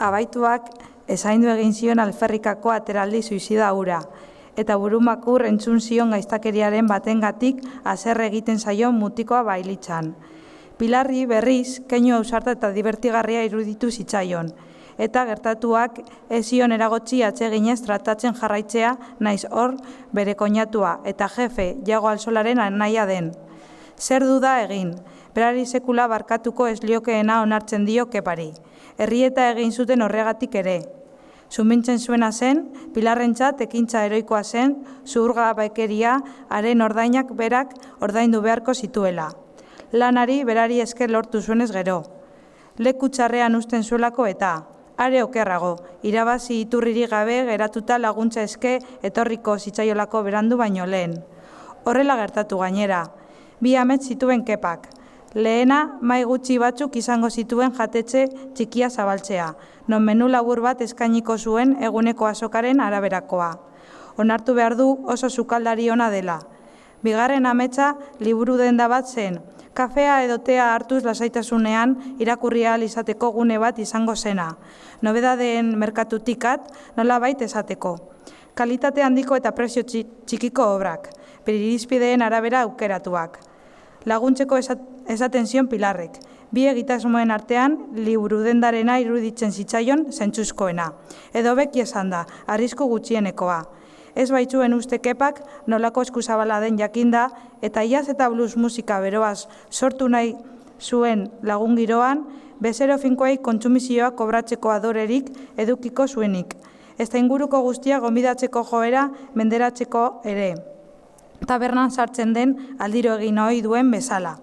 Abaituak ezaindu egin zion alferrikako ateraldi suizida hura, eta burumakur entzun zion gaiztakeriaren batengatik haserre egiten zaion mutikoa bailitzan. Pilarri berriz, keinu ausarta eta divertigarria iruditu zitzaion, eta gertatuak ez zion eragotzi atseginez tratatzen jarraitzea naiz hor bere koinatua eta jefe Iago Alsolaren anaia den. Zer duda egin, berari sekula barkatuko ez liokeena onartzen dio Kepari. Errieta egin zuten horregatik ere. Zumintzen zuena zen, Pilarrentzat ekintza heroikoa zen, zuhurgabekeria haren ordainak berak ordaindu beharko zituela. Lanari berari esker lortu zuenez gero. Leku txarrean uzten zuelako eta, are okerrago, irabazi iturririk gabe geratuta laguntza eske etorriko zitzaiolako berandu baino lehen. Horrela gertatu gainera, bi amets zituen Kepak. Lehena, mai gutxi batzuk izango zituen jatetxe txikia zabaltzea, non menu labur bat eskainiko zuen eguneko azokaren araberakoa. Onartu behar du oso sukaldari ona dela. Bigarren ametsa liburu denda bat zen, kafea edo tea hartuz lasaitasunean irakurri ahal izateko gune bat izango zena, nobedadeen merkatutikat nolabait esateko. Kalitate handiko eta prezio txikiko obrak, irizpideen arabera aukeratuak. Laguntzeko esaten zion Pilarrek, bi egitasmoen artean liburudendarena iruditzen zitzaion zentzuzkoena, edo beki esan da, arrisku gutxienekoa. Ez baitzuen uste Kepak nolako eskuzabala den jakinda, eta jazz eta blues musika beroaz sortu nahi zuen lagun giroan, bezero finkoei kontsumizioa kobratzeko adorerik edukiko zuenik. Ez da inguruko guztia gonbidatzeko joera menderatzeko ere. Tabernan sartzen den aldiro egin ohi duen bezala.